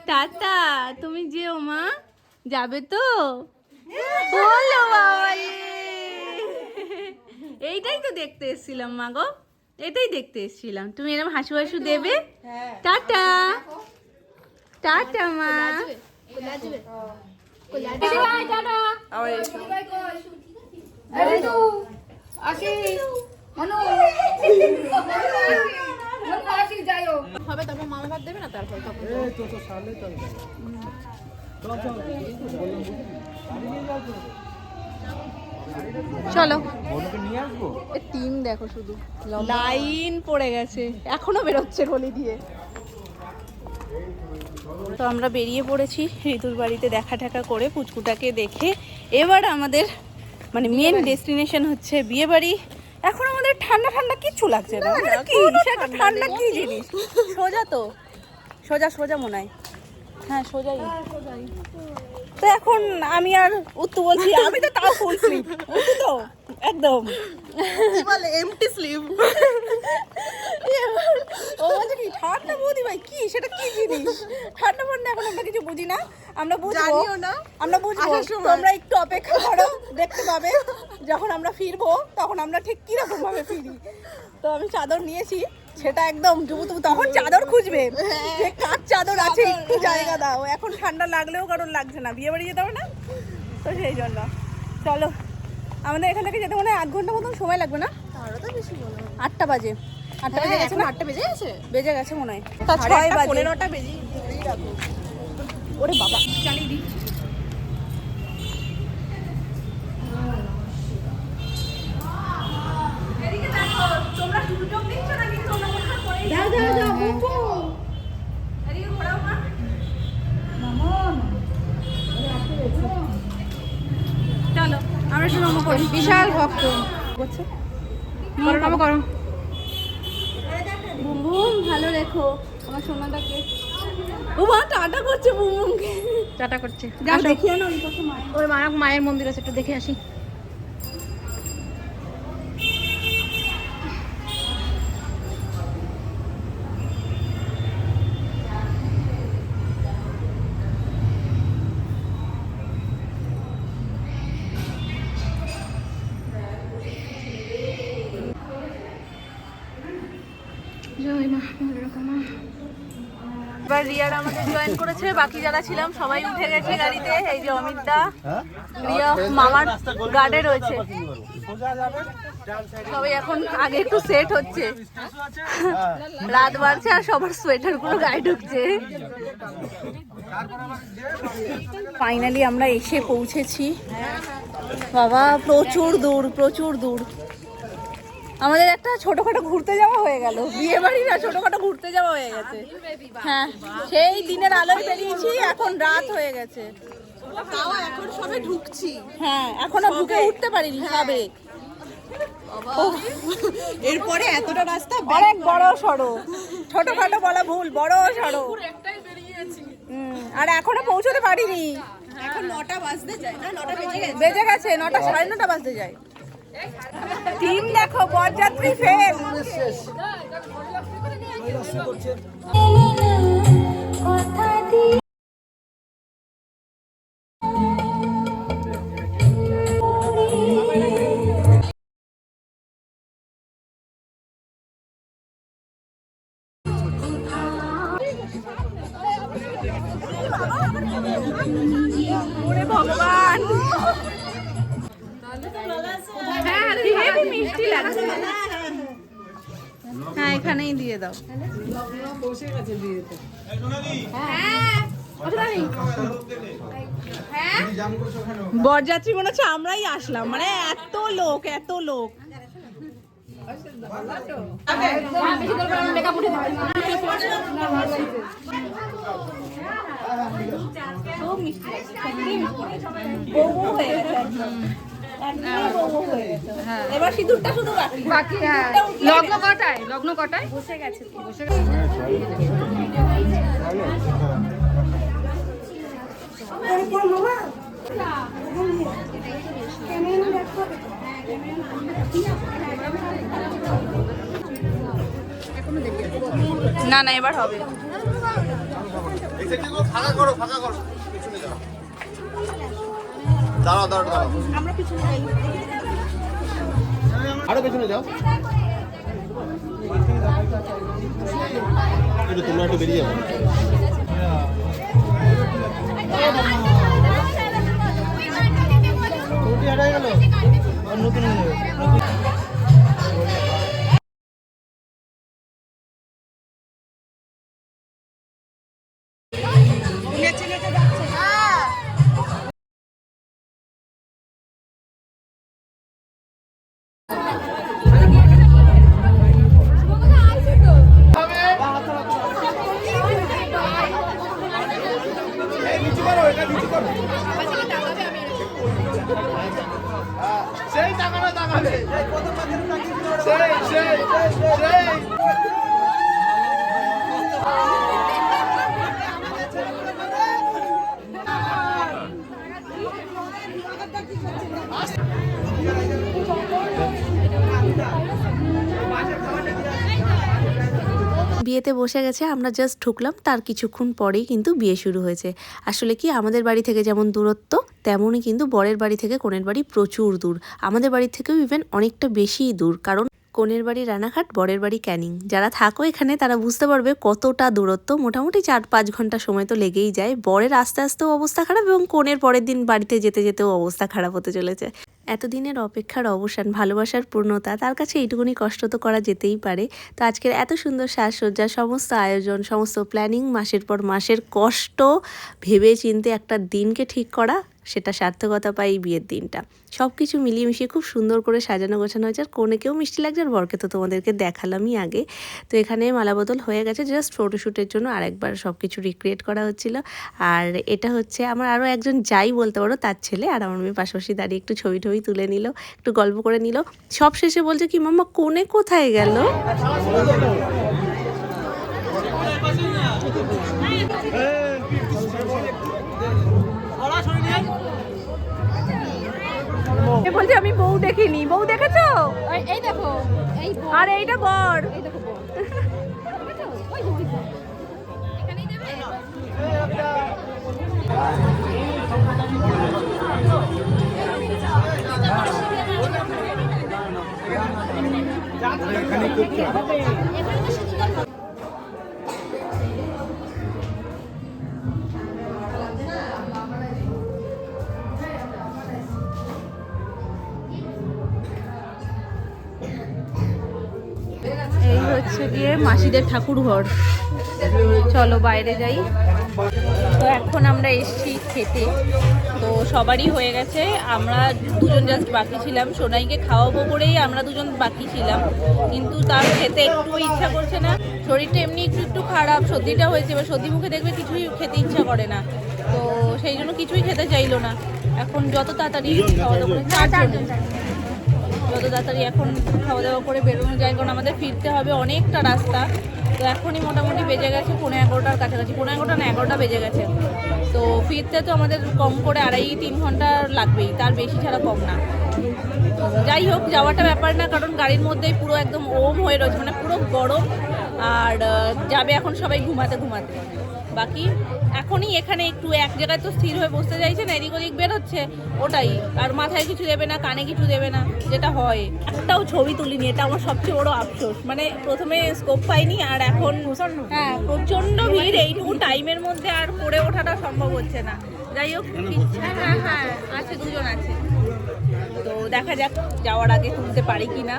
Tata, তুমি যেও মা, যাবে তো? বলো বাবা, এইটাই তো দেখতে এসেছিলাম মা গো, এটাই দেখতে এসেছিলাম। তুমি এরকম হাসু হাসু দেবে। টাটা টাটা মা। হবে তারপর মামা ভাত দেবে না, তারপর চলো টিম দেখো, শুধু লাইন পড়ে গেছে, এখনো বেরোচ্ছে গলি দিয়ে। তো আমরা বেরিয়ে পড়েছি ঋতুর বাড়িতে দেখা টেকা করে, পুচকুটাকে দেখে। এবার আমাদের মানে মেন ডেস্টিনেশন হচ্ছে বিয়ে বাড়ি। এখন আমাদের ঠান্ডা ঠান্ডা কিচ্ছু লাগছে না, কি সেটা ঠান্ডা কি জিনিস, সোজা তো, সোজা সোজা মনে হয়, হ্যাঁ সোজাই। তো এখন আমি আর উত্তু বলছি, আমি তো তাও ফুল স্লিভ, উত্তু তো একদম বলে এমটি স্লিভ। ও বলছে কি ঠান্ডা বৌদি ভাই, কি সেটা কি জিনিস, ঠান্ডা ঠান্ডা এখন আমরা কিছু বুঝি না, আমরা বুঝবো না, আমরা বুঝবো, তোমরা একটু অপেক্ষা করো, দেখতে পাবে যখন আমরা ফিরবো তখন আমরা ঠিক কিরকম ভাবে ফিরি। তো আমি চাদর নিয়েছি, সেটা একদম জুবুতু, তখন চাদর খুঁজবে যে কার চাদর আছে, একটু জায়গা দাও, এখন ঠান্ডা লাগলেও কারণ লাগছে না, বিয়ে বাড়ি যেতে হবে না তো সেই জন্য। চলো, আমাদের এখান থেকে যেতে মনে হয় 8 ঘন্টা মতন সময় লাগবে না? আরো তো বেশি, 8টা বাজে, 8টা বেজে গেছে, 8টা বেজে গেছে, বেজে গেছে মনে হয়, 6 বাজে, 15টা বেজে রাখো। ওরে বাবা, চালিয়ে দিই। এদিকে দেখো, তোমরা সুযোগ দিচ্ছ না কিন্তু তোমরা মনে হয় পড়েই যাও। যাও যাও বুবু, এদিকে ঘোরাও মা। মামন চলো, আমরা শুরু করি। বিশাল ভক্ত করছে, করো নামো, করো। বুম বুম, ভালো রেখো আমার সোনাটাকে। ও মা টাটা করছে, বুম বুমকে টাটা করছে। যাও দেখিয়ে নাও, ওই পাশে ওর মায়ের মন্দির আছে, একটু দেখে আসি। এবার রিয়ার আমাদের জয়েন করেছে, বাকি যারা ছিলাম সবাই উঠে গেছে গাড়িতে। এই যে অমিত দা, রিয়া মামার গার্ডে রয়েছে, সবাই এখন আগে একটু সেট হচ্ছে, রাত বাড়ছে আর সবার সোয়েটার গুলো গায়ে ঢুকছে। ফাইনালি আমরা এসে পৌঁছেছি বাবা, প্রচুর দূর প্রচুর দূর। আমাদের একটা ছোটখাটো ঘুরতে যাওয়া হয়ে গেল, বিয়ে বাড়ি না ছোটখাটো ঘুরতে যাওয়া হয়ে গেছে। হ্যাঁ, সেই দিনের আলোয় বেরিয়েছি, এখন রাত হয়ে গেছে, তাও এখন সবে ঢুকছি। হ্যাঁ, এখনো ঢুকে উঠতে পারিনি সবে। এরপরে এতটা রাস্তা অনেক বড় সড়ো, ছোটখাটো বলা ভুল, বড় সড়ো। আর এখনো পৌঁছতে পারিনি, এখন 9টা বাজতে যায় না, 9টা বেজে গেছে, 9টা 9:30 বাজতে যায়। টিম দেখো, বরযাত্রী ফেল। ওরে ভগবান, হ্যাঁ মিষ্টি লাগছে। হ্যাঁ এখানেই দিয়ে দাও। বরযাত্রী মনে হচ্ছে আমরাই আসলাম, মানে এত লোক এত লোক। এবার সিঁদুরটা শুধু বাকি। লগ্ন কটায়? লগ্ন কটায়? বসে গেছে, বসে গেছে। না না, এবার হবে। ফাঁকা করো পিছনে যাও, দাঁড়াও আমরা পিছনে যাই, আরো পেছনে যাও, তোমরা একটু বেরিয়ে যাও। নতুন সেই টাকাটা টাকাবে সেই বিয়েতে বসে গেছে, আমরা জাস্ট ঢুকলাম, তার কিছুক্ষণ পরেই কিন্তু বিয়ে শুরু হয়েছে। আসলে কি আমাদের বাড়ি থেকে যেমন দূরত্ব, তেমনই কিন্তু বরের বাড়ি থেকে কনের বাড়ি প্রচুর দূর। আমাদের বাড়ি থেকেও ইভেন অনেকটা বেশিই দূর, কারণ কনের বাড়ি রানাঘাট, বরের বাড়ি ক্যানিং। যারা থাকো এখানে তারা বুঝতে পারবে কতটা দূরত্ব। মোটামুটি 4-5 ঘন্টা সময় তো লেগেই যায়। বরের আস্তে আস্তেও অবস্থা খারাপ এবং কনের পরের দিন বাড়িতে যেতে যেতেও অবস্থা খারাপ হতে চলেছে। এতদিনের অপেক্ষার অবসান, ভালোবাসার পূর্ণতা, তার কাছে এইটুকুনি কষ্ট তো করা যেতেই পারে। তো আজকের এত সুন্দর সাজসজ্জা, সমস্ত আয়োজন, সমস্ত প্ল্যানিং, মাসের পর মাসের কষ্ট, ভেবে চিন্তে একটা দিনকে ঠিক করা, সেটা সার্থকতা পাই এই বিয়ের দিনটা। সব কিছু মিলিয়ে মিশিয়ে খুব সুন্দর করে সাজানো গোছানো হয়েছে। আর কনেকেও মিষ্টি লাগছে, আর বরকে তো তোমাদেরকে দেখালামই আগে। তো এখানে মালা বদল হয়ে গেছে, জাস্ট ফটোশ্যুটের জন্য আরেকবার সব কিছু রিক্রিয়েট করা হচ্ছিল। আর এটা হচ্ছে আমার আরও একজন যাই বলতে পারো তার ছেলে, আর আমার মেয়ে পাশাপাশি দাঁড়িয়ে একটু ছবি টবি তুলে নিল, একটু গল্প করে নিল। সব শেষে বলছে কি, মাম্মা কনে কোথায় গেল? বলছে আমি বউ দেখিনি। বউ দেখেছো? এই দেখো, এই আর এইটা বর। এই দেখো বর। এখানেই দেবে। এই হচ্ছে গিয়ে মাসিদের ঠাকুর ঘর। চলো বাইরে যাই। তো এখন আমরা এসেছি খেতে, তো সবারই হয়ে গেছে, আমরা দুজন জাস্ট বাকি ছিলাম। সোনাইকে খাওয়াবো বলেই আমরা দুজন বাকি ছিলাম, কিন্তু তার খেতে একটু ইচ্ছা করছে না। শরীরটা এমনি একটু খারাপ, সর্দিটা হয়েছে, এবার সর্দি মুখে দেখবে কিছুই খেতে ইচ্ছা করে না, তো সেই জন্য কিছুই খেতে চাইলো না। এখন যত তাড়াতাড়ি খাওয়া দাওয়া করে, যত তাড়াতাড়ি এখন খাওয়া দাওয়া করে বেরোনো যায়, কারণ আমাদের ফিরতে হবে অনেকটা রাস্তা। তো এখনই মোটামুটি বেজে গেছে 11:15 কাছাকাছি, 11:15 না 11টা বেজে গেছে। তো ফিরতে তো আমাদের কম করে 2.5-3 ঘন্টা লাগবেই, তার বেশি ছাড়া কম না। যাই হোক, যাওয়াটা ব্যাপার না, কারণ গাড়ির মধ্যেই পুরো একদম ওম হয়ে রয়েছে, মানে পুরো গরম। আর যাবে এখন সবাই ঘুমাতে। বাকি এখনই এখানে একটু এক জায়গায় তো স্থির হয়ে বসতে চাইছে না, এদিক ওদিক বেরোচ্ছে, ওটাই। আর মাথায় কিছু দেবে না, কানে কিছু দেবে না, যেটা হয়। একটাও ছবি তুলিনি, এটা আমার সবচেয়ে বড় আফসোস। মানে প্রথমে স্কোপ পাইনি, আর এখন হ্যাঁ প্রচণ্ড ভিড়, এইটুকু টাইমের মধ্যে আর করে ওঠাটা সম্ভব হচ্ছে না। যাই হোক, হ্যাঁ আছে, দুজন আছে, তো দেখা যাক যাওয়ার আগে তুলতে পারি কি না।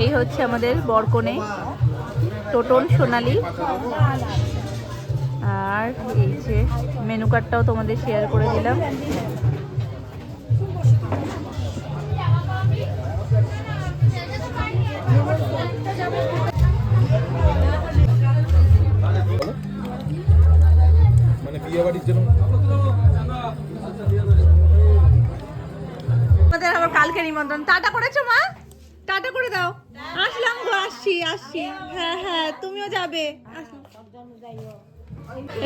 এই হচ্ছে আমাদের বরকনে, টোটন সোনালি। আর এই যে মেনু কার্ডটাও তোমাদের শেয়ার করে দিলাম। মানে বিয়ে বাড়ির জন্য আমাদের আবার কালকে নিমন্ত্রণ। টাটা করেছো মা? টাটা করে দাও। আসলাম গো, আসছি। হ্যাঁ তুমিও যাবে।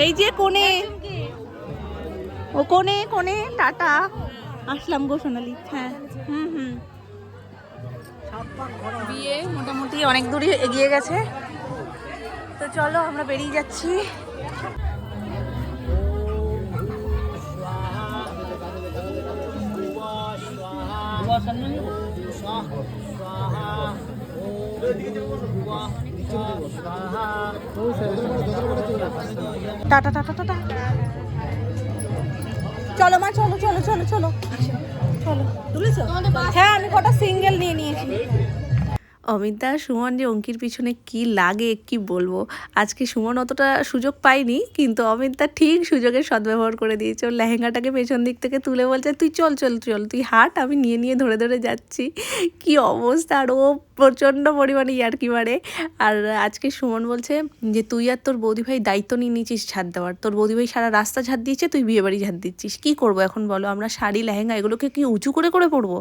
এই যে কোণে, ও কোণে টাটা, আসলাম গো সোনালি। হ্যাঁ বিয়ে মোটামুটি অনেক দূরই এগিয়ে গেছে, তো চলো আমরা বেরিয়ে যাচ্ছি। Tata tata tata. চলো মা, চলো চলো চলো চলো চলো। তুলেছো? হ্যাঁ, আমি কটা সিঙ্গেল নিয়ে নিয়েছি। অমিতা সুমন যে অঙ্কির পিছনে কি লাগে কি বলবো। আজকে সুমন অতটা সুযোগ পাইনি, কিন্তু অমিতা ঠিক সুযোগের সদ্ব্যবহার করে দিয়েছে। ওর লেহেঙ্গাটাকে পেছন দিক থেকে তুলে বলছে তুই চল চল চল, তুই হাঁট, আমি নিয়ে নিয়ে ধরে ধরে যাচ্ছি। কি অবস্থা! আর ও প্রচণ্ড পরিমাণে ইয়ার্কি মারে। আর আজকে সুমন বলছে যে তুই আর তোর বৌদিভাই দায়িত্ব নিয়ে নিয়েছিস ঝাড় দেওয়ার, তোর বৌদিভাই সারা রাস্তা ঝাড় দিয়েছে, তুই বিয়েবাড়ি ঝাড় দিচ্ছিস। কি করবো এখন বলো? আমরা শাড়ি লেহেঙ্গা এগুলোকে কি উঁচু করে করে পরবো?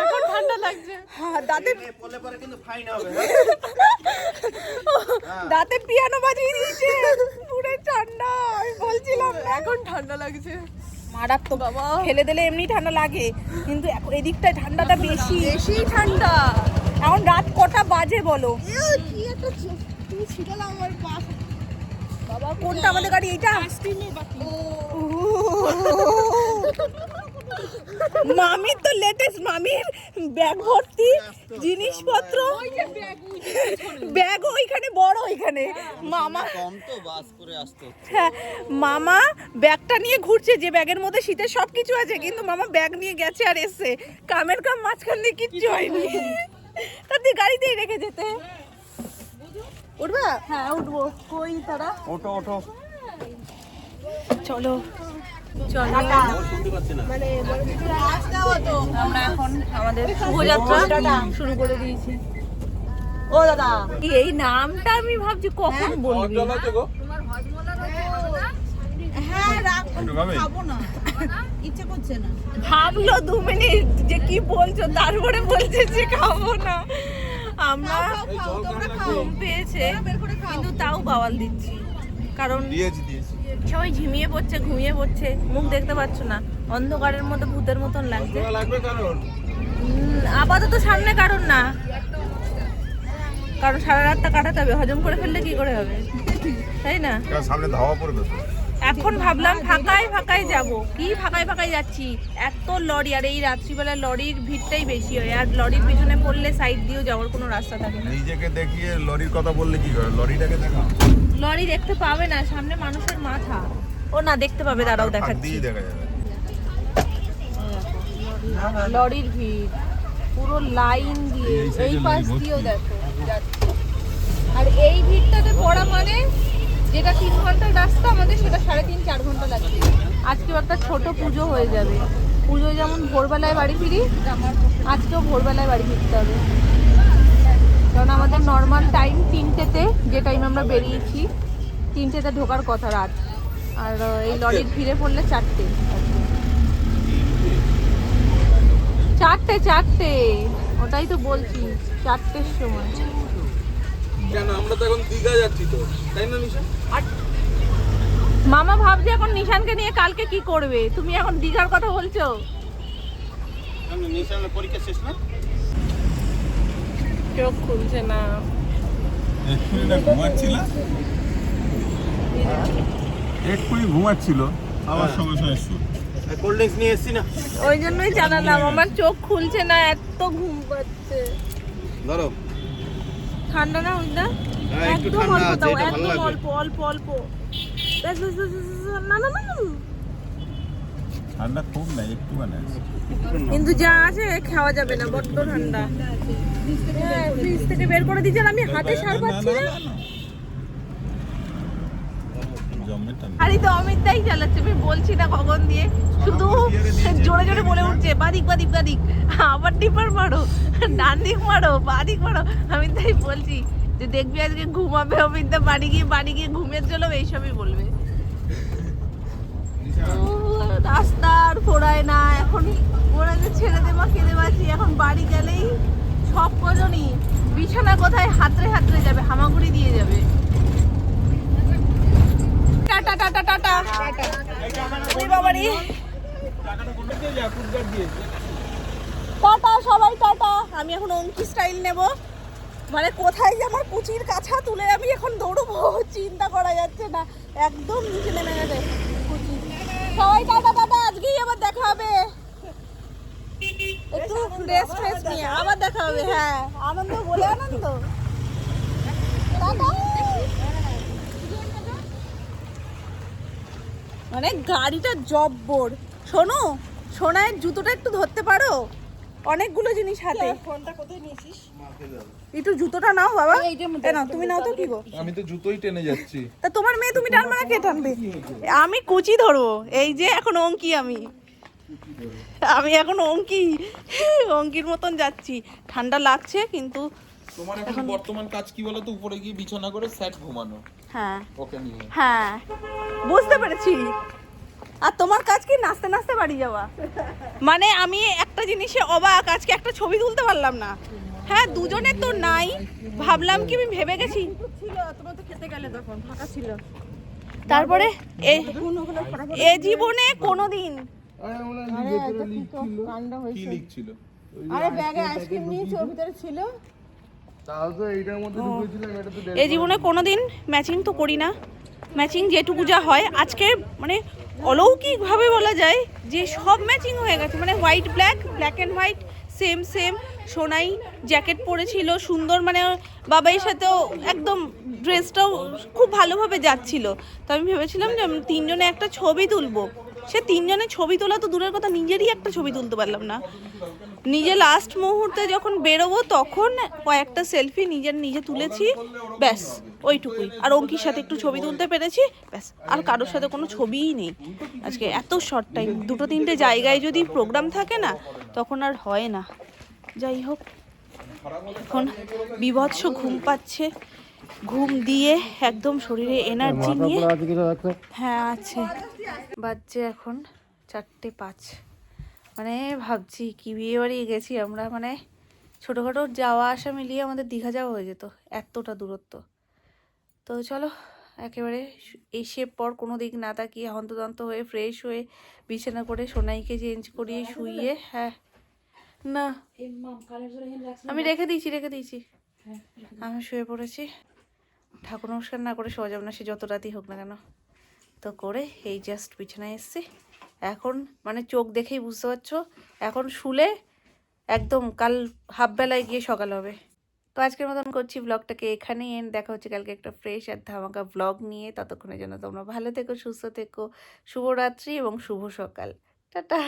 এখন ঠান্ডা লাগছে। হ্যাঁ, দাঁতে পড়লে পরে কিন্তু ফাইন হবে। দাঁতে পিয়ানো বাজিয়ে দিয়েছে। পুরো ঠান্ডা, আমি বলছিলাম এখন ঠান্ডা লাগছে। মারাত্মক বাবা, ফেলে দিলে এমনি ঠান্ডা লাগে, কিন্তু এখন এদিকটা ঠান্ডাটা বেশি ঠান্ডা। এখন রাত কটা বাজে বলো? কি একটা তুমি ছিটালাম আমার পাশ। বাবা, কোনটা আমাদের গাড়ি? এইটা। মামির তো লেটেস্ট, মামির ব্যাগ ভর্তি জিনিসপত্র। ব্যাগ ওইখানে বড়, ওইখানে মামা কম তো বাস করে আসতো। হ্যাঁ, মামা ব্যাগটা নিয়ে ঘুরছে, যে ব্যাগের মধ্যে শীতের সবকিছু আছে, কিন্তু মামা ব্যাগ নিয়ে গেছে আর এসে কামের কাম মাঝখান দিয়ে কিচ্ছু হয়নি। তার দিয়ে গাড়িতেই রেখে যেতে। উঠবা? হ্যাঁ উঠবো। কই তারা? ওঠো ওঠো। চলো চলো। আমরা এখন আমাদের শুভযাত্রা শুরু করে দিয়েছি। ও দাদা, এই নামটা আমি ভাবছি কখন বলবি। হ্যাঁ, খাবো না, ইচ্ছে করছে না। ভাবলো 2 মিনিট যে কি বলছো, তারপরে বলছে যে খাবো না। আমরা ঘুম পেয়েছে, কিন্তু তাও বাওয়াল দিচ্ছি, কারণ সবাই ঝিমিয়ে পড়ছে, ঘুমিয়ে পড়ছে। মুখ দেখতে পাচ্ছ না, অন্ধকারের মধ্যে ভূতের মতন লাগছে। আপাতত সামনে কারণ না, কারণ সারা রাতটা কাটাতে হবে, হজম করে ফেললে কি করে হবে, তাই না? সামনে ধাওয়া পড়বে। এখন ভাবলাম ফাঁকায় ফাঁকায় যাব। কি ফাঁকায় ফাঁকায় যাচ্ছি, এত লরি, আর এই রাত্রিবেলা লরির ভিড়টাই বেশি হয়, আর লরির পিছনে পড়লে সাইড দিয়েও যাওয়ার কোনো রাস্তা থাকে না। নিজেকে দেখিয়ে লরির কথা বললে কি করে? লরিটাকে দেখা। লরি দেখতে পাবে না, সামনে মানুষের মাথা। ও না, দেখতে পাবে, দাঁড়াও দেখাচ্ছি। দেখা যাবে। লরির ভিড় পুরো লাইন দিয়ে, এই পাশ দিয়েও দেখো যাচ্ছে। আর এই ভিড়টাতে পড়া মানে যেটা 3 ঘন্টার রাস্তা আমাদের, সেটা 3.5-4 ঘন্টা লাগবে। আজকেও একটা ছোট পুজো হয়ে যাবে। পুজো যেমন ভোরবেলায় বাড়ি ফিরি, আজকেও ভোরবেলায় বাড়ি ফিরতে হবে, কারণ আমাদের নর্মাল টাইম 3টেতে, যে টাইম আমরা বেরিয়েছি 3টেতে ঢোকার কথা রাত, আর এই লরির ভিড়ে পড়লে 4টে। 4টে, ওটাই তো বলছি, 4টের সময়। কেন আমরা তো এখন দীঘা যাচ্ছি তো, তাই না নিশা? মামা ভাবছে এখন নিশানকে নিয়ে কালকে কি করবে। তুমি এখন দীঘার কথা বলছো? নিশানের পরীক্ষা শেষ না? চোখ খুলছে না। এক্ষুনি ঘুমাচ্ছিল, আবার সঙ্গে সঙ্গে শুরু। কোল্ড ড্রিঙ্কস নিয়ে এসছি না, ওই জন্যই জানালাম, আমার চোখ খুলছে না, এত ঘুম পাচ্ছে। ধরো। ঠান্ডা না ওইটা? হ্যাঁ, একটু একদম ঠান্ডা অল্প আছে, দাও, এটা ভালো একদম লাগবে। অল্প অল্প অল্প। ব্যাস, ব্যাস, ব্যাস, ব্যাস, ব্যাস, না না না না। ঠান্ডা খুব নাই, একটু মানে কিন্তু যা আছে খাওয়া যাবে না, বড্ড ঠান্ডা। হ্যাঁ, ফ্রিজ থেকে বের করে দিয়েছি, আর আমি হাতে সার পাচ্ছি না। আরে তো অমিতদাই চালাচ্ছে, আমি বলছি না কখন দিয়ে, শুধু জোরে জোরে বলে উঠছে বাদিক বাদিক বাদিক, আবার ডিপার মারো, ডান দিক মারো, বাদিক মারো। আমি তাই বলছি যে দেখবি আজকে ঘুমাবে অমিতদা, বাড়ি গিয়ে ঘুমের জন্য এইসবই বলবে। রাস্তার ফোড়ায় না, এখন ওরা যে ছেড়ে দেবা কেঁদে বাঁচি। এখন বাড়ি গেলেই সব কজনই বিছানা কোথায় হাতড়ে হাতড়ে যাবে, হামাগুড়ি দিয়ে যাবে। টাটা টাটা টাটা বাবারি, টাটা সবাই টাটা। আমি এখন অঙ্কি স্টাইল নেব, মানে কোথায় যে আমার কুচির কাছা তুলে আমি এখন দৌড়বো চিন্তা করা যাচ্ছে না, একদম নিচে নেমে গেছে কুচি। সবাই টাটা টাটা, আজকেই আবার দেখা হবে, একটু রেস্ট নিয়ে আবার দেখা হবে। হ্যাঁ, আনন্দ বলে আনন্দ, টাটা। মানে গাড়িটা জব্বর। শোনো, সোনায়ের জুতোটা একটু ধরতে পারো? অনেকগুলো জিনিস হাতে। ফোনটা কোথায় নিয়েছিস? একটু জুতোটা নাও বাবা। এ নাও, তুমি নাও তো কি গো। আমি তো জুতোই টেনে যাচ্ছি। তা তোমার মেয়ে তুমি টানবে না, কে টানবে? আমি কুচি ধরবো। এই যে এখন অঙ্কি, আমি এখন অঙ্কির মতন যাচ্ছি। ঠান্ডা লাগছে কিন্তু। তোমার এখন বর্তমান কাজ কি বলো তো? উপরে গিয়ে বিছানা করে সেট ঘুমানো। হ্যাঁ ওকে নিয়ে। হ্যাঁ, বুঝতে পেরেছি। আর তোমার কাজ কি নাচতে নাচতে বাড়ি যাওয়া? মানে আমি একটা জিনিসে অবাক, আজকে একটা ছবি তুলতে পারলাম না। হ্যাঁ, দুজনে তো নাই, ভাবলাম কি আমি ভেবে গেছি ছিল, তোমরা তো খেতে গেলে তখন ফাঁকা ছিল। তারপরে এ জীবনে কোনোদিন কি লিখছিল? আরে ব্যাগে আইসক্রিম নিয়েছি, ওর ভিতরে ছিল। তাও তো এইটার মধ্যে ঢুকেছিলাম, এটা তো এ জীবনে কোনোদিন ম্যাচিং তো করি না। ম্যাচিং যেটুকু যা হয় আজকে মানে অলৌকিকভাবে বলা যায় যে সব ম্যাচিং হয়ে গেছে। মানে white black, black and white same same. Sonai jacket পরেছিল সুন্দর, মানে বাবাইয়ের সাথেও একদম ড্রেসটাও খুব ভালোভাবে যাচ্ছিল। তো আমি ভেবেছিলাম যে আমি তিনজনে একটা ছবি তুলবো। সে তিনজনের ছবি তোলা তো দূরের কথা, নিজেরই একটা ছবি তুলতে পারলাম না। নিজে লাস্ট মুহূর্তে যখন বেরোবো তখন কয়েকটা সেলফি নিজে তুলেছি, ব্যাস ওইটুকুই। আর অঙ্কির সাথে একটু ছবি তুলতে পেরেছি, ব্যাস। আর কারোর সাথে কোনো ছবিই নেই আজকে। এত শর্ট টাইম, 2-3টে জায়গায় যদি প্রোগ্রাম থাকে না তখন আর হয় না। যাই হোক, এখন বিভৎস ঘুম পাচ্ছে। ঘুম দিয়ে একদম শরীরে এনার্জি নিয়ে। হ্যাঁ আছে। বাজছে এখন 4:05। মানে ভাবছি কি বিয়ে বাড়ি গেছি আমরা, মানে ছোটোখাটো যাওয়া আসা মিলিয়ে আমাদের দীঘা যাওয়া হয়ে যেত, এতটা দূরত্ব। তো চলো একেবারে এসে পর কোনো দিক না তাকিয়ে হন্তদন্ত হয়ে ফ্রেশ হয়ে বিছানা করে সোনাইকে চেঞ্জ করিয়ে শুইয়ে, হ্যাঁ না আমি রেখে দিয়েছি। আমি শুয়ে পড়েছি। ঠাকুর নমস্কার না করে শোয়া যাবে না, সে যত রাতই হোক না কেন। তো করে এই জাস্ট বিছানায় এসছি এখন। মানে চোখ দেখেই বুঝতে পারছো, এখন শুলে একদম কাল হাফবেলায় গিয়ে সকাল হবে। তো আজকের মতন করছি ব্লগটাকে এখানেই এন্ড। দেখা হচ্ছে কালকে একটা ফ্রেশ আর ধামাকা ব্লগ নিয়ে। ততক্ষণের জন্য তোমরা ভালো থেকো, সুস্থ থেকো। শুভরাত্রি এবং শুভ সকাল। টাটা।